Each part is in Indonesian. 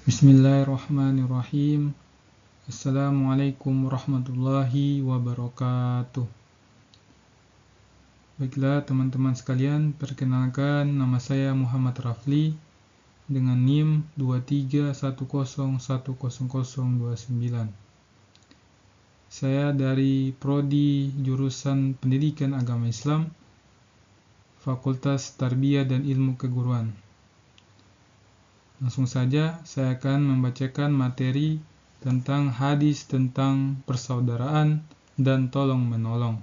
Bismillahirrahmanirrahim. Assalamualaikum warahmatullahi wabarakatuh. Baiklah teman-teman sekalian, perkenalkan nama saya Muhammad Rafli dengan NIM 2310100029. Saya dari Prodi Jurusan Pendidikan Agama Islam, Fakultas Tarbiyah dan Ilmu Keguruan. Langsung saja saya akan membacakan materi tentang hadis tentang persaudaraan dan tolong-menolong.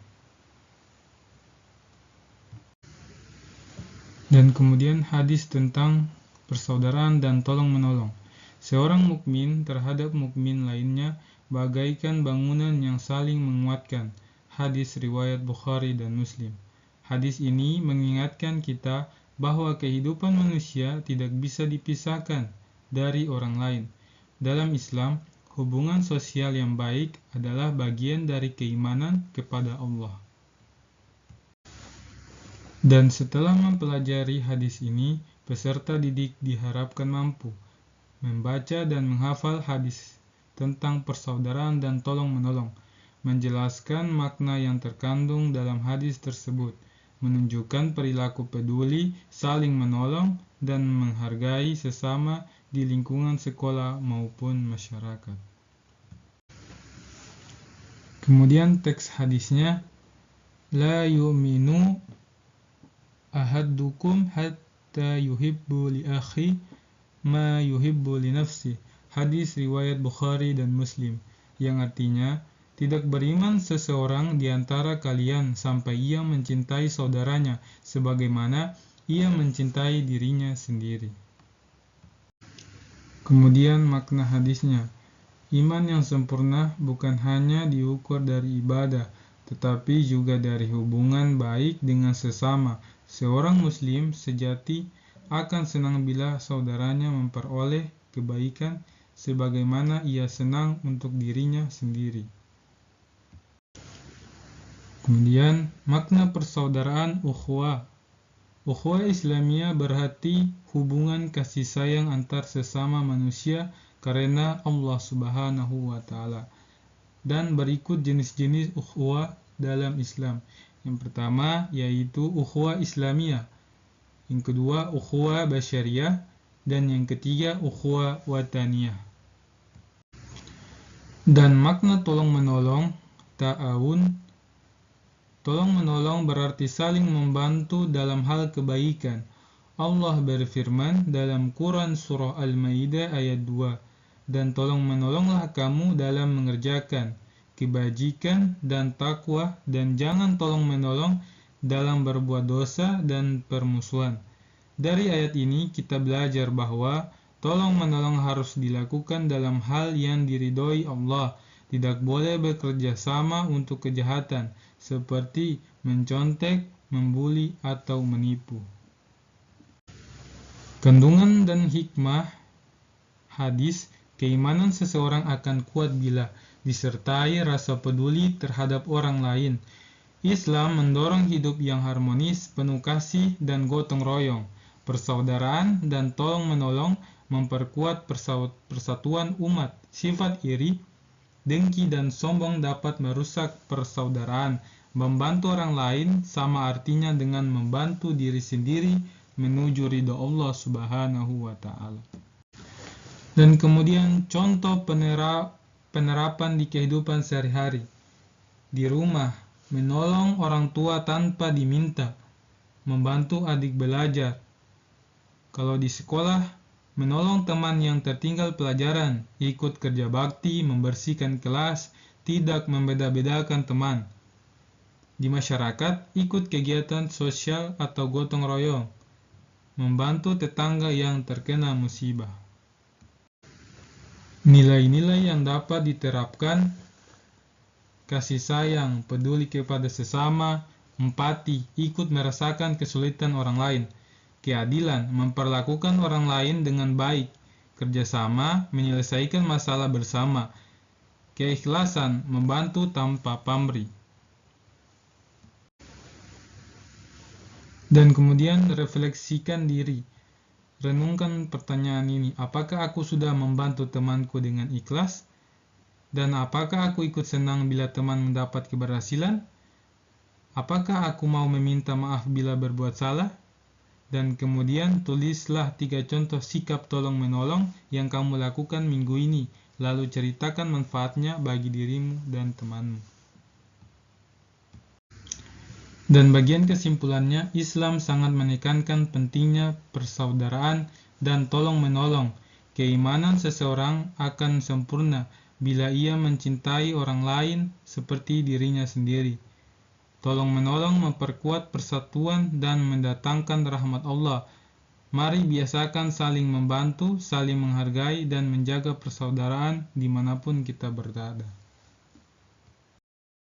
Dan kemudian hadis tentang persaudaraan dan tolong-menolong. Seorang mukmin terhadap mukmin lainnya bagaikan bangunan yang saling menguatkan. Hadis riwayat Bukhari dan Muslim. Hadis ini mengingatkan kita bahwa kehidupan manusia tidak bisa dipisahkan dari orang lain. Dalam Islam, hubungan sosial yang baik adalah bagian dari keimanan kepada Allah. Dan setelah mempelajari hadis ini, peserta didik diharapkan mampu membaca dan menghafal hadis tentang persaudaraan dan tolong-menolong, menjelaskan makna yang terkandung dalam hadis tersebut, menunjukkan perilaku peduli, saling menolong, dan menghargai sesama di lingkungan sekolah maupun masyarakat. Kemudian teks hadisnya, La yu'minu ahadukum hatta yuhibbu li akhi ma yuhibbu li nafsi. Hadis riwayat Bukhari dan Muslim, yang artinya, tidak beriman seseorang di antara kalian sampai ia mencintai saudaranya sebagaimana ia mencintai dirinya sendiri. Kemudian makna hadisnya, iman yang sempurna bukan hanya diukur dari ibadah, tetapi juga dari hubungan baik dengan sesama. Seorang muslim sejati akan senang bila saudaranya memperoleh kebaikan sebagaimana ia senang untuk dirinya sendiri. Kemudian makna persaudaraan ukhuwah. Ukhuwah Islamiyah berarti hubungan kasih sayang antar sesama manusia karena Allah Subhanahu wa Ta'ala. Dan berikut jenis-jenis ukhuwah dalam Islam. Yang pertama yaitu ukhuwah Islamiyah. Yang kedua ukhuwah basyariyah, dan yang ketiga ukhuwah wataniyah. Dan makna tolong-menolong, ta'awun. Tolong-menolong berarti saling membantu dalam hal kebaikan. Allah berfirman dalam Quran Surah Al-Maidah ayat 2, dan tolong-menolonglah kamu dalam mengerjakan kebajikan dan takwa, dan jangan tolong-menolong dalam berbuat dosa dan permusuhan. Dari ayat ini kita belajar bahwa tolong-menolong harus dilakukan dalam hal yang diridhoi Allah. Tidak boleh bekerja sama untuk kejahatan, seperti mencontek, membuli, atau menipu. Kandungan dan hikmah hadis, keimanan seseorang akan kuat bila disertai rasa peduli terhadap orang lain. Islam mendorong hidup yang harmonis, penuh kasih dan gotong royong. Persaudaraan dan tolong-menolong memperkuat persatuan umat. Sifat iri, dengki dan sombong dapat merusak persaudaraan. Membantu orang lain sama artinya dengan membantu diri sendiri menuju ridha Allah Subhanahu wa Ta'ala. Dan kemudian contoh penerapan di kehidupan sehari-hari. Di rumah, menolong orang tua tanpa diminta, membantu adik belajar. Kalau di sekolah, menolong teman yang tertinggal pelajaran, ikut kerja bakti, membersihkan kelas, tidak membeda-bedakan teman. Di masyarakat, ikut kegiatan sosial atau gotong royong, membantu tetangga yang terkena musibah. Nilai-nilai yang dapat diterapkan: kasih sayang, peduli kepada sesama, empati, ikut merasakan kesulitan orang lain, keadilan, memperlakukan orang lain dengan baik, kerjasama, menyelesaikan masalah bersama, keikhlasan, membantu tanpa pamrih. Dan kemudian refleksikan diri. renungkan pertanyaan ini. Apakah aku sudah membantu temanku dengan ikhlas? Dan apakah aku ikut senang bila teman mendapat keberhasilan? Apakah aku mau meminta maaf bila berbuat salah? Dan kemudian tulislah 3 contoh sikap tolong-menolong yang kamu lakukan minggu ini, lalu ceritakan manfaatnya bagi dirimu dan temanmu. Dan bagian kesimpulannya, Islam sangat menekankan pentingnya persaudaraan dan tolong-menolong. Keimanan seseorang akan sempurna bila ia mencintai orang lain seperti dirinya sendiri. Tolong-menolong memperkuat persatuan dan mendatangkan rahmat Allah. Mari biasakan saling membantu, saling menghargai, dan menjaga persaudaraan dimanapun kita berada.